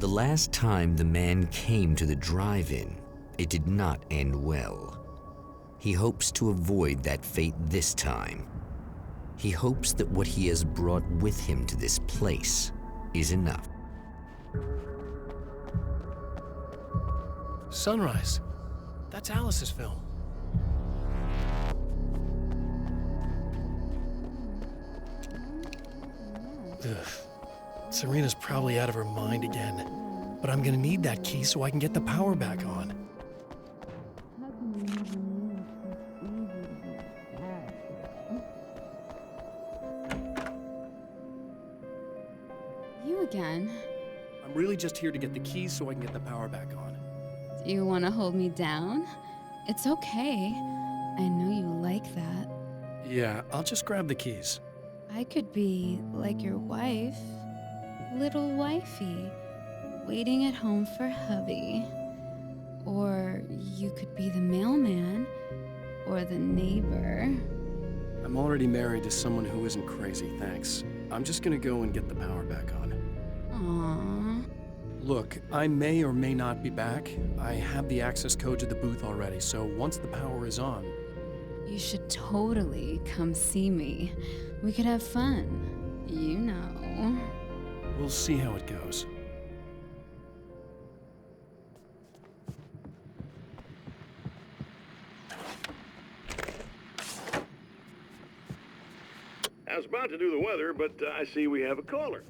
The last time the man came to the drive-in, it did not end well. He hopes to avoid that fate this time. He hopes that what he has brought with him to this place is enough. Sunrise. That's Alice's film. Ugh. Serena's probably out of her mind again. But I'm gonna need that key so I can get the power back on. You again? I'm really just here to get the keys so I can get the power back on. Do you want to hold me down? It's okay. I know you like that. Yeah, I'll just grab the keys. I could be like your wife, little wifey, waiting at home for hubby. Or you could be the mailman, or the neighbor. I'm already married to someone who isn't crazy, thanks. I'm just gonna go and get the power back on. Aww. Look, I may or may not be back. I have the access code to the booth already, so once the power is on... You should totally come see me. We could have fun. You know. We'll see how it goes. I was about to do the weather, but I see we have a caller.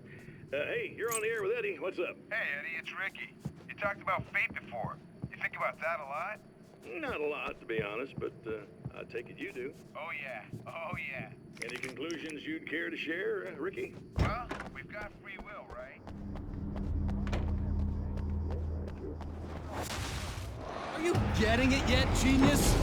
Hey, you're on the air with Eddie. What's up? Hey, Eddie, it's Ricky. You talked about fate before. You think about that a lot? Not a lot, to be honest, but I take it you do. Oh, yeah. Oh, yeah. Any conclusions you'd care to share, Ricky? Well, we've got free will, right? Are you getting it yet, genius?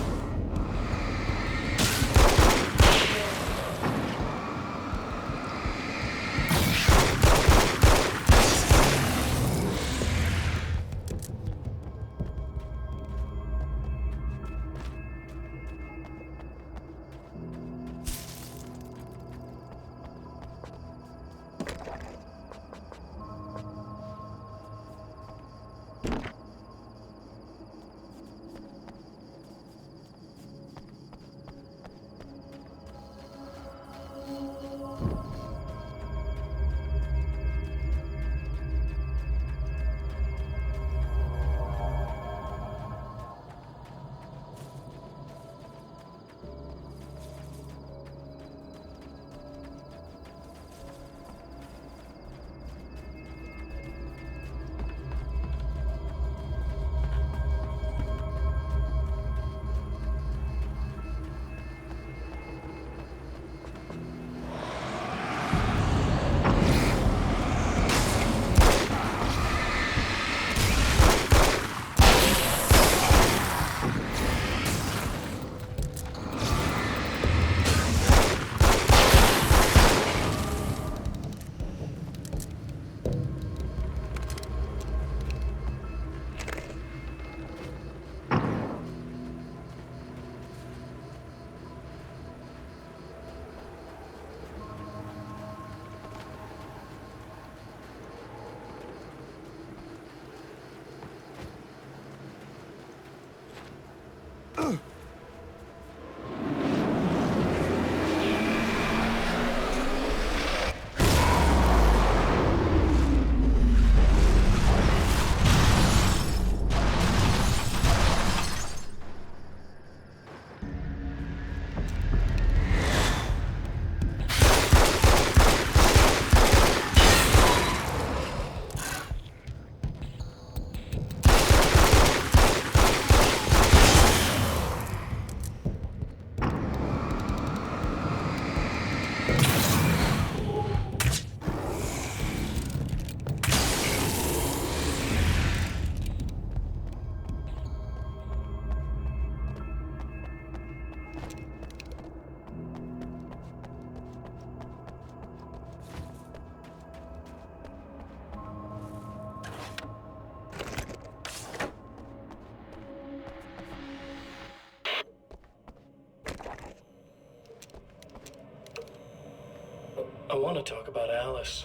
I want to talk about Alice.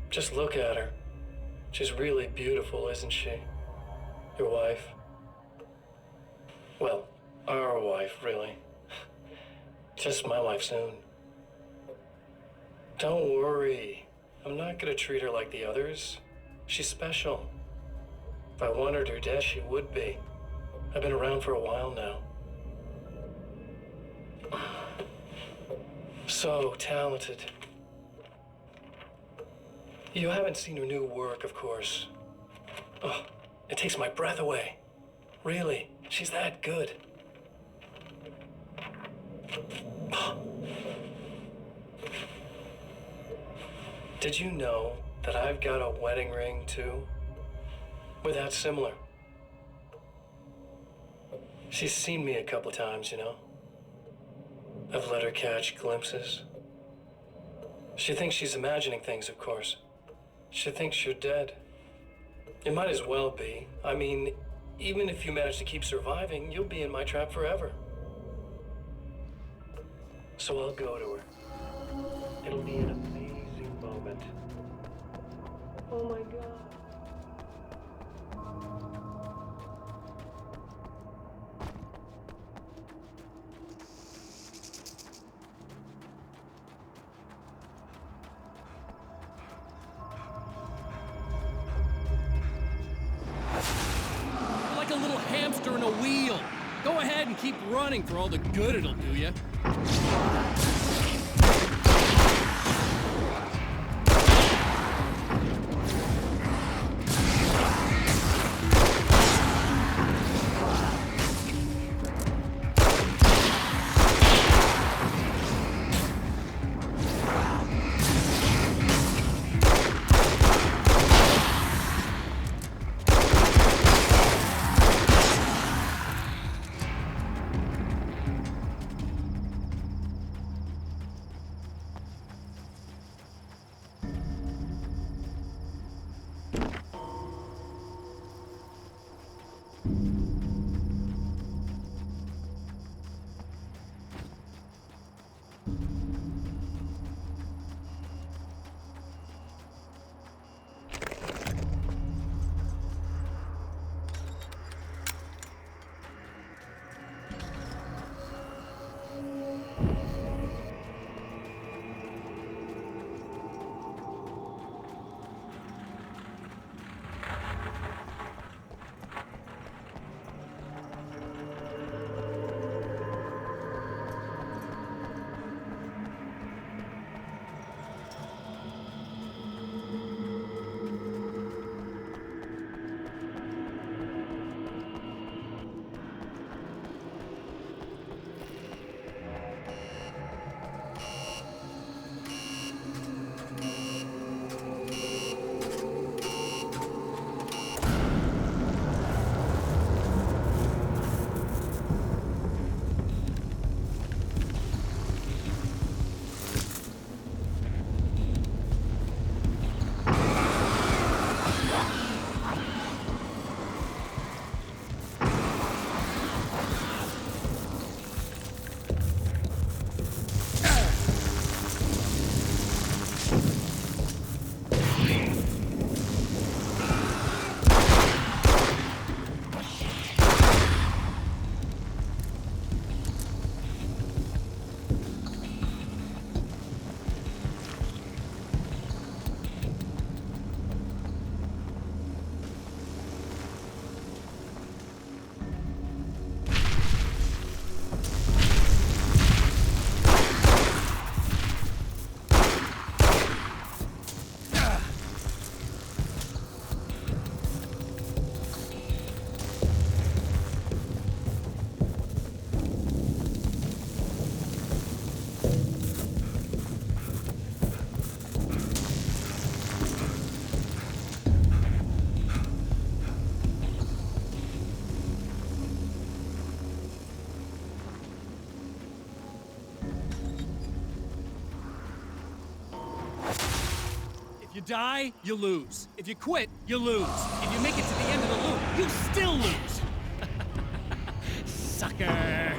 Just look at her. She's really beautiful, isn't she? Your wife? Well, our wife, really. Just my wife soon. Don't worry. I'm not gonna treat her like the others. She's special. If I wanted her dead, she would be. I've been around for a while now. So talented. You haven't seen her new work, of course. Oh, it takes my breath away. Really, she's that good. Did you know that I've got a wedding ring, too? We're that similar. She's seen me a couple times, you know. I've let her catch glimpses. She thinks she's imagining things, of course. She thinks you're dead. It might as well be. I mean, even if you manage to keep surviving, you'll be in my trap forever. So I'll go to her. It'll be an amazing moment. Oh my God. Like a little hamster in a wheel. Go ahead and keep running for all the good it'll do you. If you die, you lose. If you quit, you lose. If you make it to the end of the loop, you still lose. Sucker.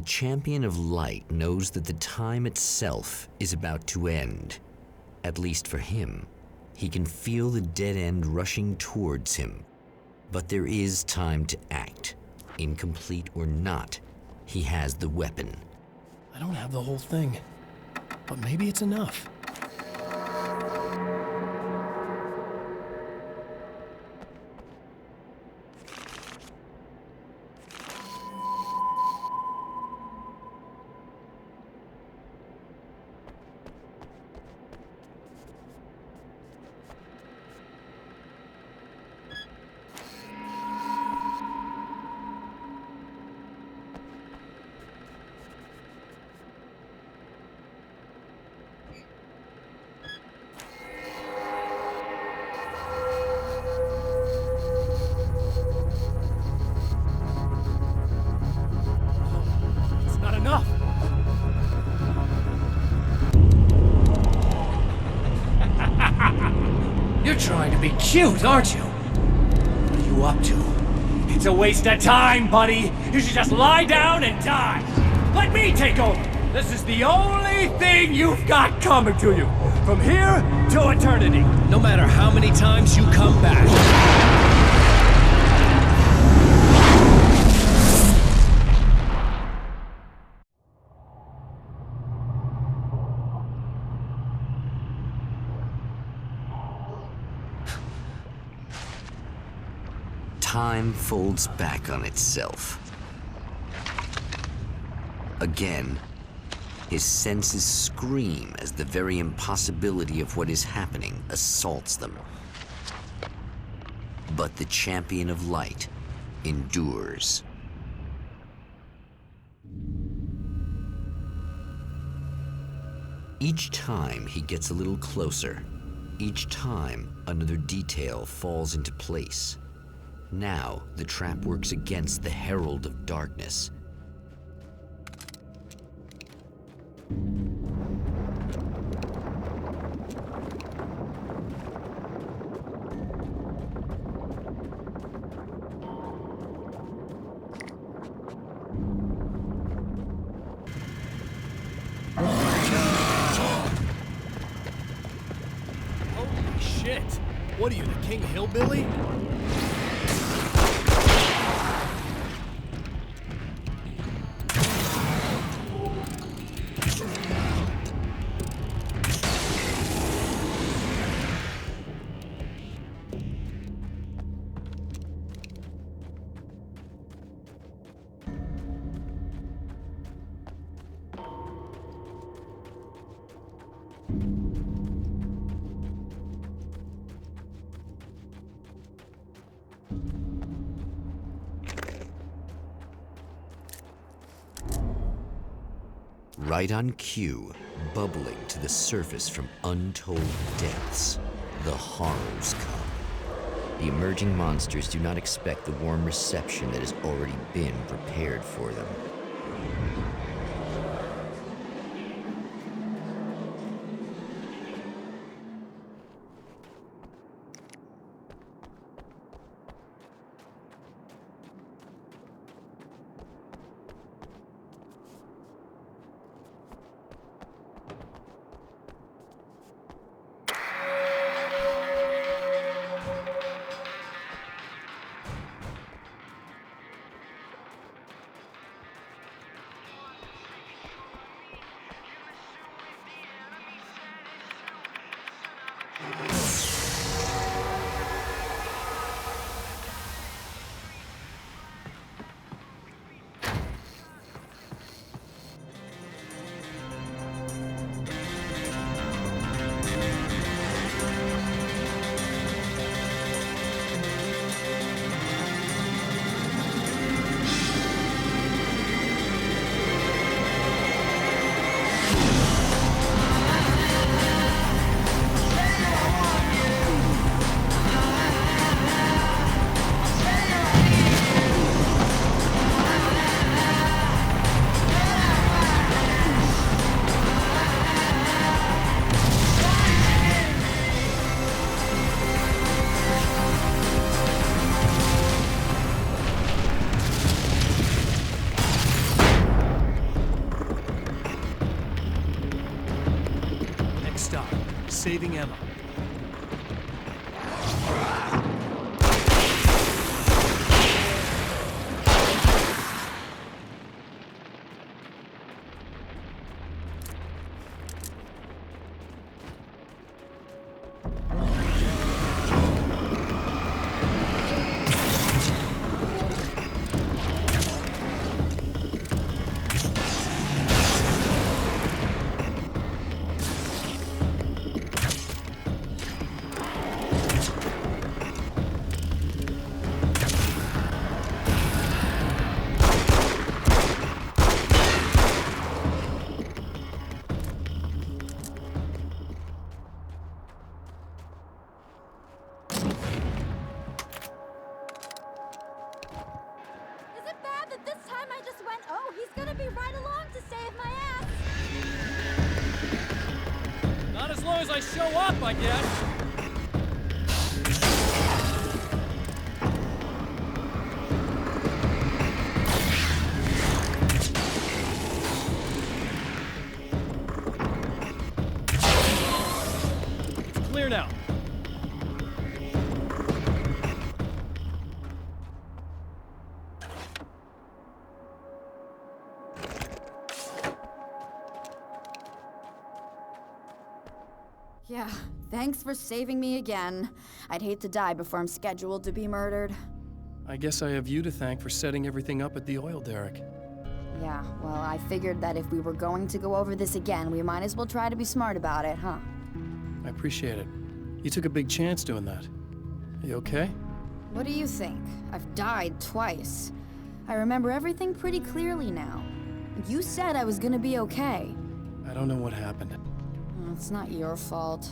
The champion of light knows that the time itself is about to end. At least for him. He can feel the dead end rushing towards him. But there is time to act. Incomplete or not, he has the weapon. I don't have the whole thing, but maybe it's enough. You're trying to be cute, aren't you? What are you up to? It's a waste of time, buddy. You should just lie down and die. Let me take over. This is the only thing you've got coming to you. From here to eternity. No matter how many times you come back. Time folds back on itself. Again, his senses scream as the very impossibility of what is happening assaults them. But the champion of light endures. Each time he gets a little closer. Each time another detail falls into place. Now, the trap works against the Herald of Darkness. Holy shit! What are you, the King Hillbilly? Right on cue, bubbling to the surface from untold depths, the horrors come. The emerging monsters do not expect the warm reception that has already been prepared for them. saving Emma. I show up, I guess. It's clear now. Yeah, thanks for saving me again. I'd hate to die before I'm scheduled to be murdered. I guess I have you to thank for setting everything up at the oil derrick. Yeah, well, I figured that if we were going to go over this again, we might as well try to be smart about it, huh? I appreciate it. You took a big chance doing that. Are you okay? What do you think? I've died twice. I remember everything pretty clearly now. You said I was gonna be okay. I don't know what happened. It's not your fault.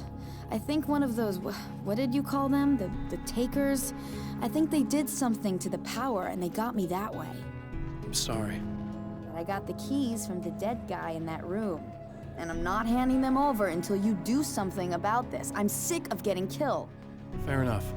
I think one of those, what did you call them? The takers? I think they did something to the power and they got me that way. I'm sorry. But I got the keys from the dead guy in that room. And I'm not handing them over until you do something about this. I'm sick of getting killed. Fair enough.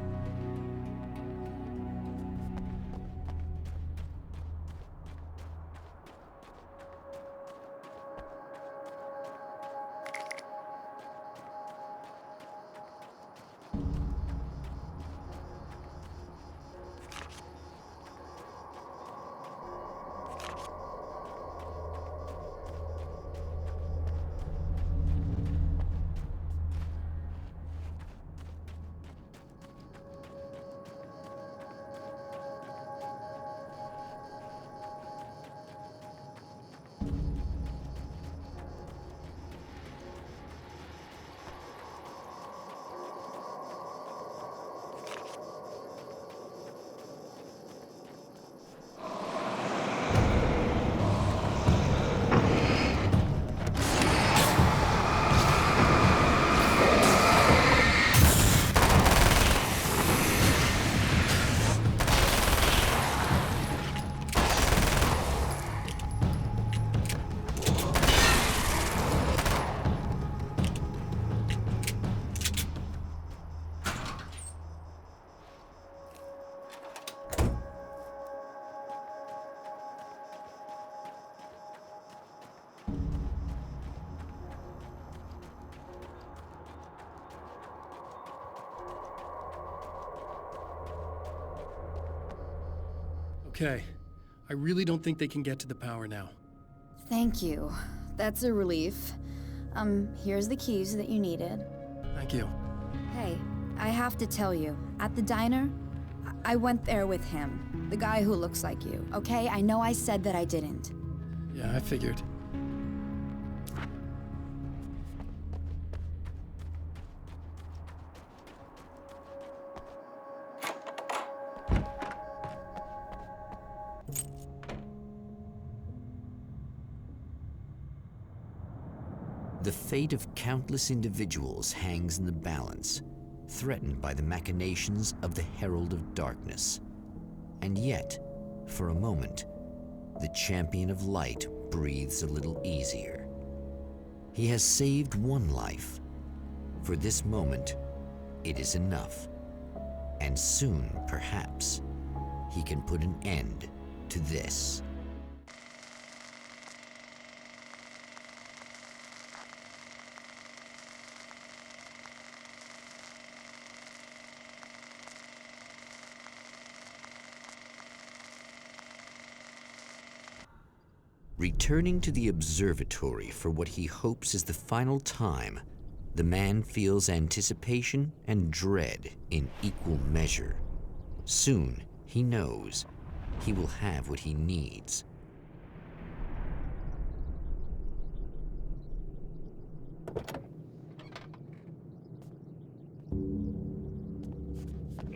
Okay. I really don't think they can get to the power now. Thank you. That's a relief. Here's the keys that you needed. Thank you. Hey, I have to tell you, at the diner, I went there with him. The guy who looks like you, okay? I know I said that I didn't. Yeah, I figured. The fate of countless individuals hangs in the balance, threatened by the machinations of the Herald of Darkness. And yet, for a moment, the champion of light breathes a little easier. He has saved one life. For this moment, it is enough. And soon, perhaps, he can put an end to this. Returning to the observatory for what he hopes is the final time, the man feels anticipation and dread in equal measure. Soon, he knows, he will have what he needs.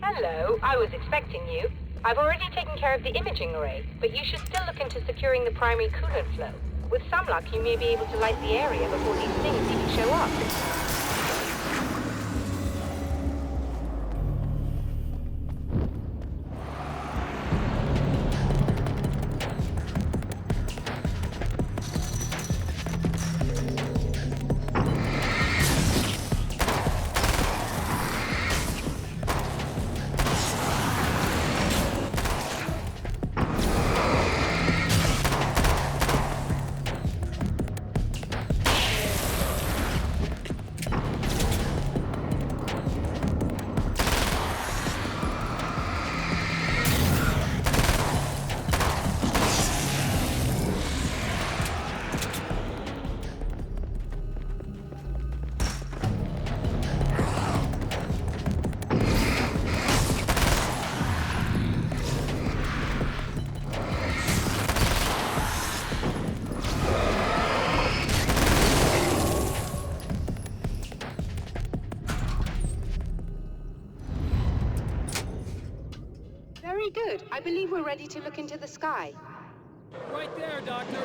Hello, I was expecting you. I've already taken care of the imaging array, but you should still look into securing the primary coolant flow. With some luck, you may be able to light the area before these things even show up. Very good. I believe we're ready to look into the sky. Right there, Doctor.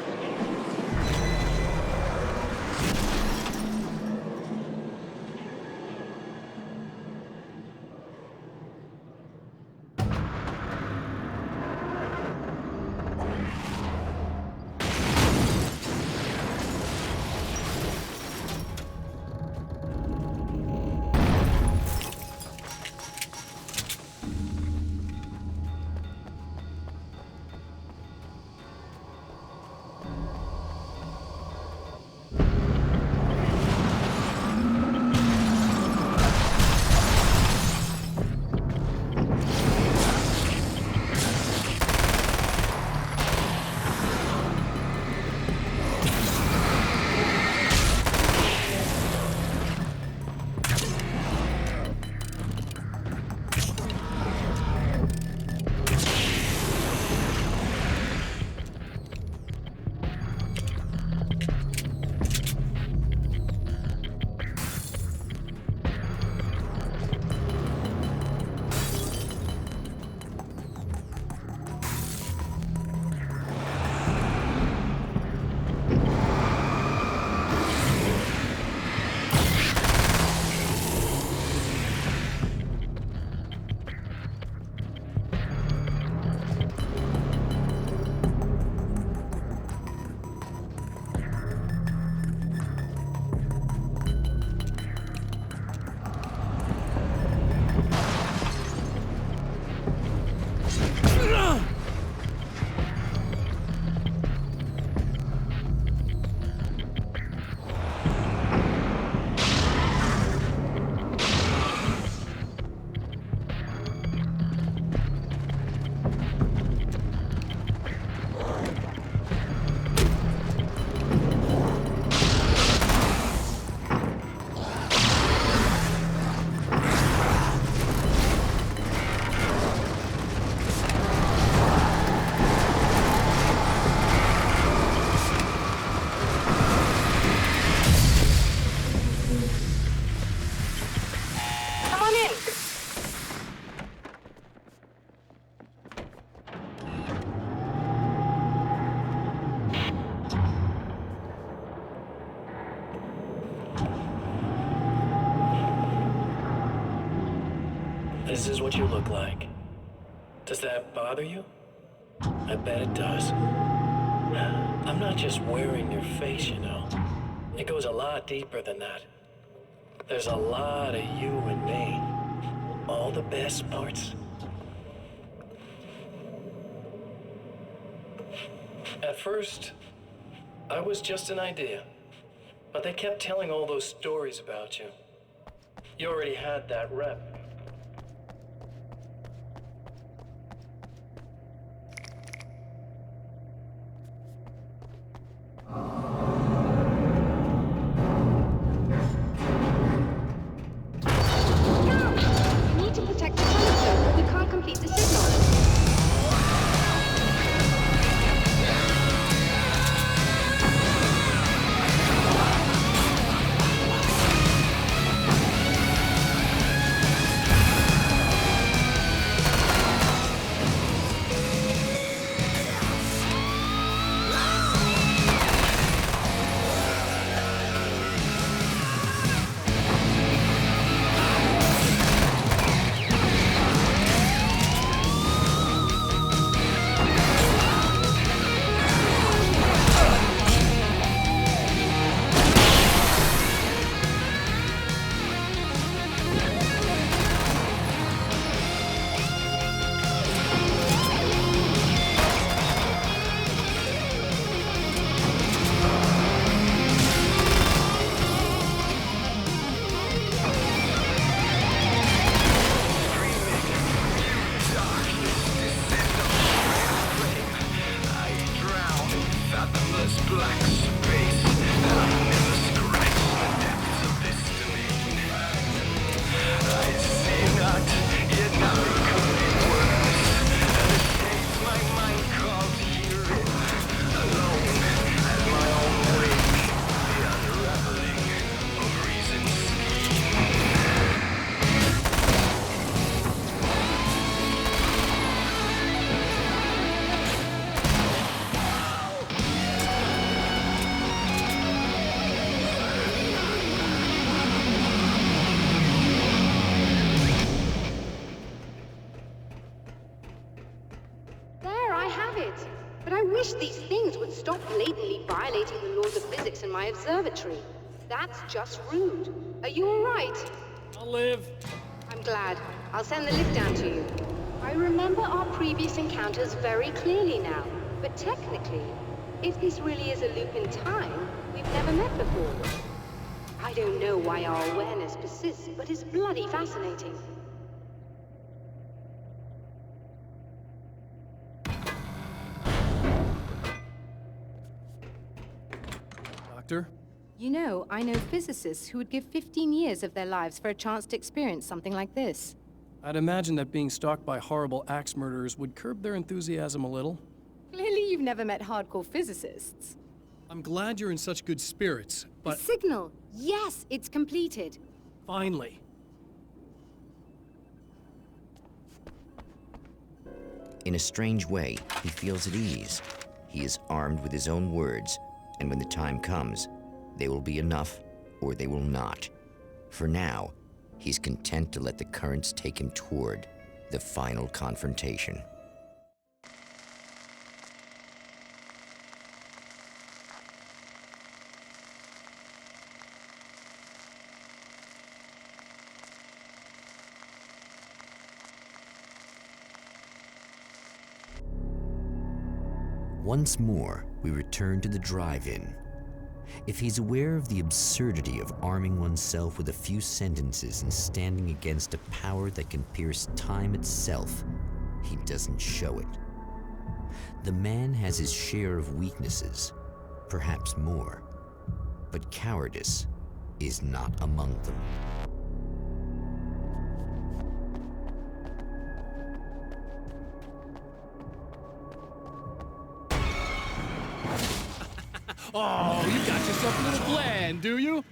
This is what you look like. Does that bother you? I bet it does. I'm not just wearing your face, you know. It goes a lot deeper than that. There's a lot of you and me. All the best parts. At first, I was just an idea. But they kept telling all those stories about you. You already had that rep. it. But I wish these things would stop blatantly violating the laws of physics in my observatory. That's just rude. Are you all right? I'll live. I'm glad. I'll send the lift down to you. I remember our previous encounters very clearly now. But technically, if this really is a loop in time, we've never met before. I don't know why our awareness persists, but it's bloody fascinating. Doctor? You know, I know physicists who would give 15 years of their lives for a chance to experience something like this. I'd imagine that being stalked by horrible axe murderers would curb their enthusiasm a little. Clearly you've never met hardcore physicists. I'm glad you're in such good spirits, but... The signal! Yes, it's completed. Finally. In a strange way, he feels at ease. He is armed with his own words, and when the time comes, they will be enough or they will not. For now, he's content to let the currents take him toward the final confrontation. Once more, we return to the drive-in. If he's aware of the absurdity of arming oneself with a few sentences and standing against a power that can pierce time itself, he doesn't show it. The man has his share of weaknesses, perhaps more, but cowardice is not among them. Oh, you got yourself a little bland, do you?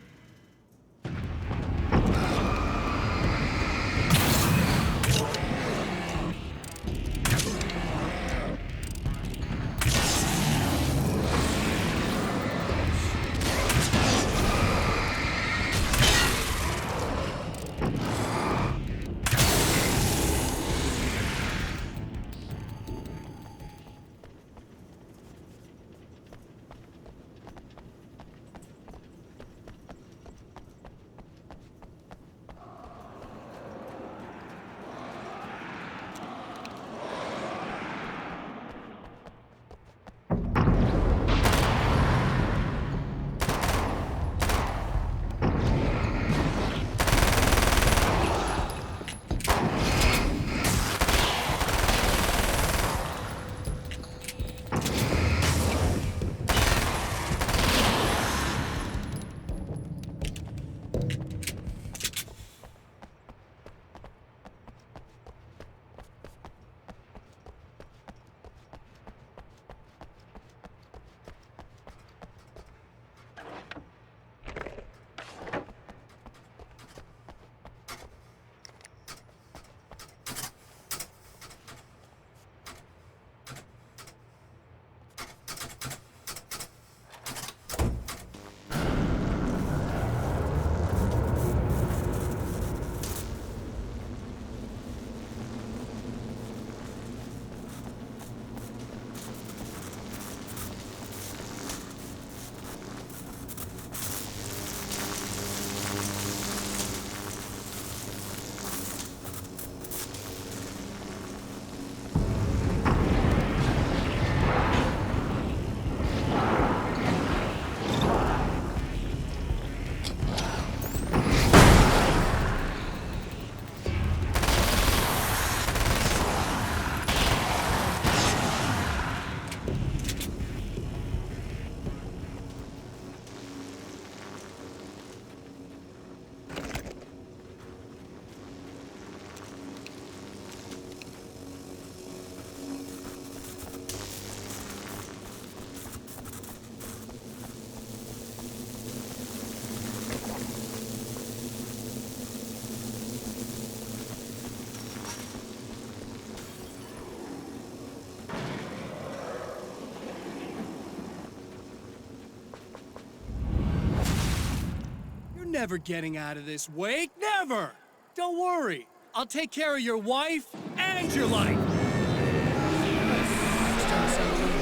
Never getting out of this, Wake. Never! Don't worry. I'll take care of your wife and your life.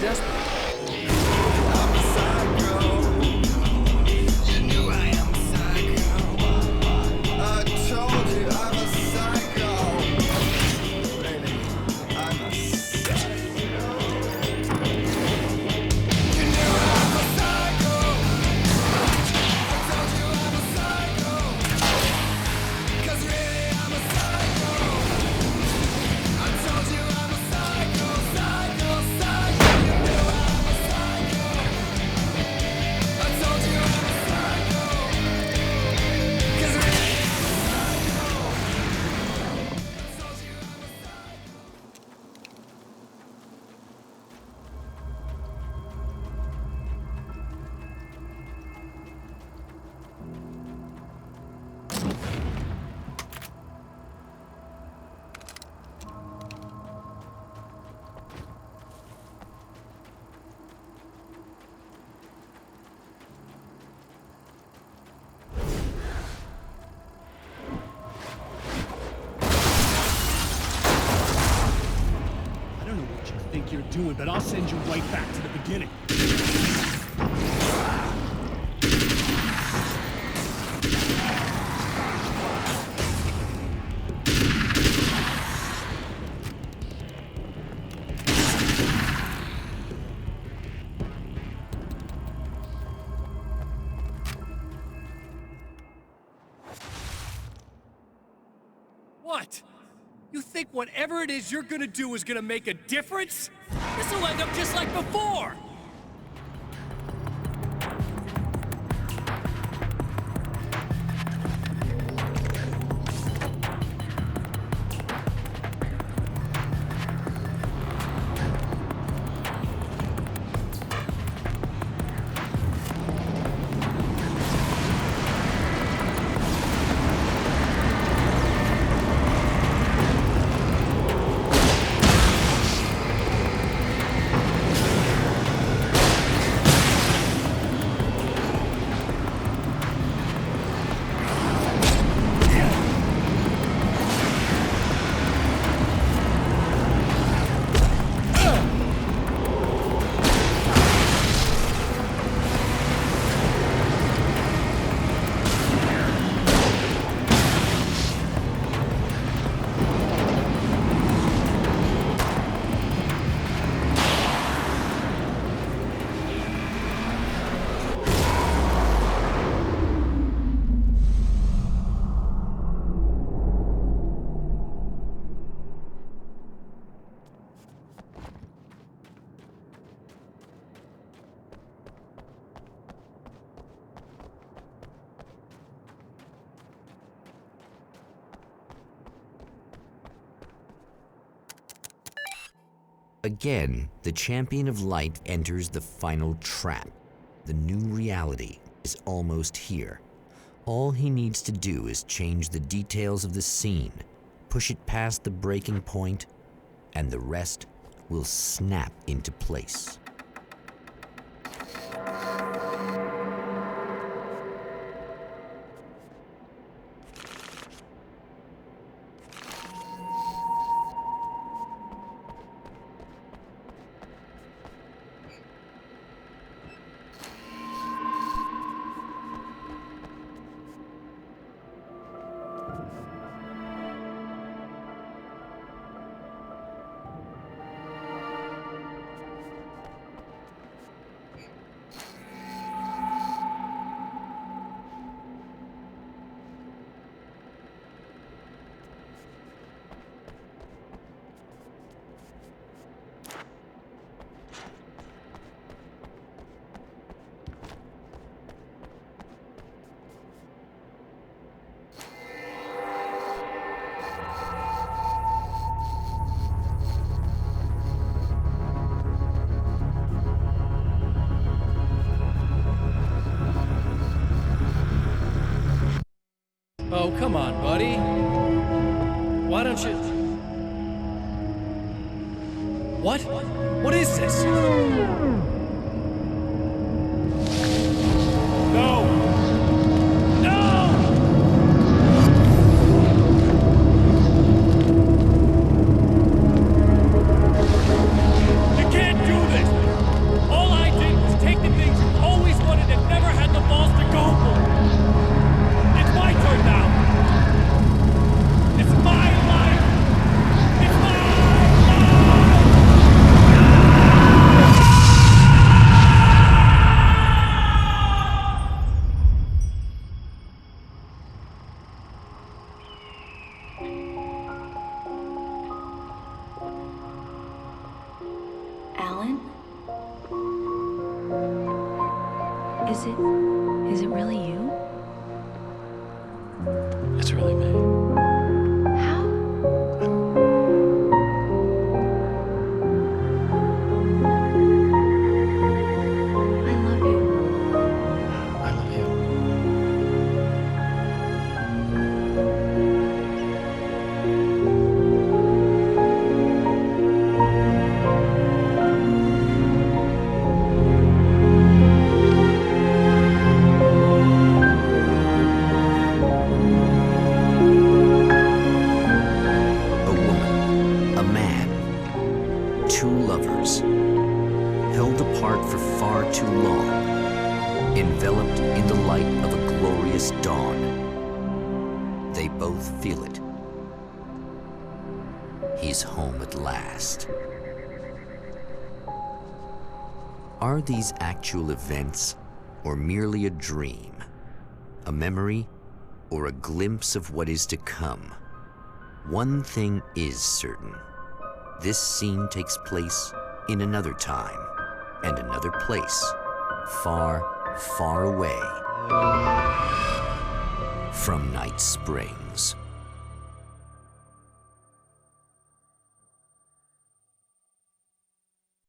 desperate. You're doing, but I'll send you right back to the beginning. What? You think whatever it is you're gonna do is gonna make a difference? This'll end up just like before! Again, the champion of light enters the final trap. The new reality is almost here. All he needs to do is change the details of the scene, push it past the breaking point, and the rest will snap into place. Oh, come on, buddy. Why don't you... What? What is this? No! No! You can't do this! Alan? Is it really you? It's really me. How? I love you. I love you. A woman, a man, two lovers, held apart for far too long, enveloped in the light of a glorious dawn. They both feel it. He's home at last. Are these actual events, or merely a dream? A memory, or a glimpse of what is to come? One thing is certain. This scene takes place in another time and another place, far, far away from Night Springs.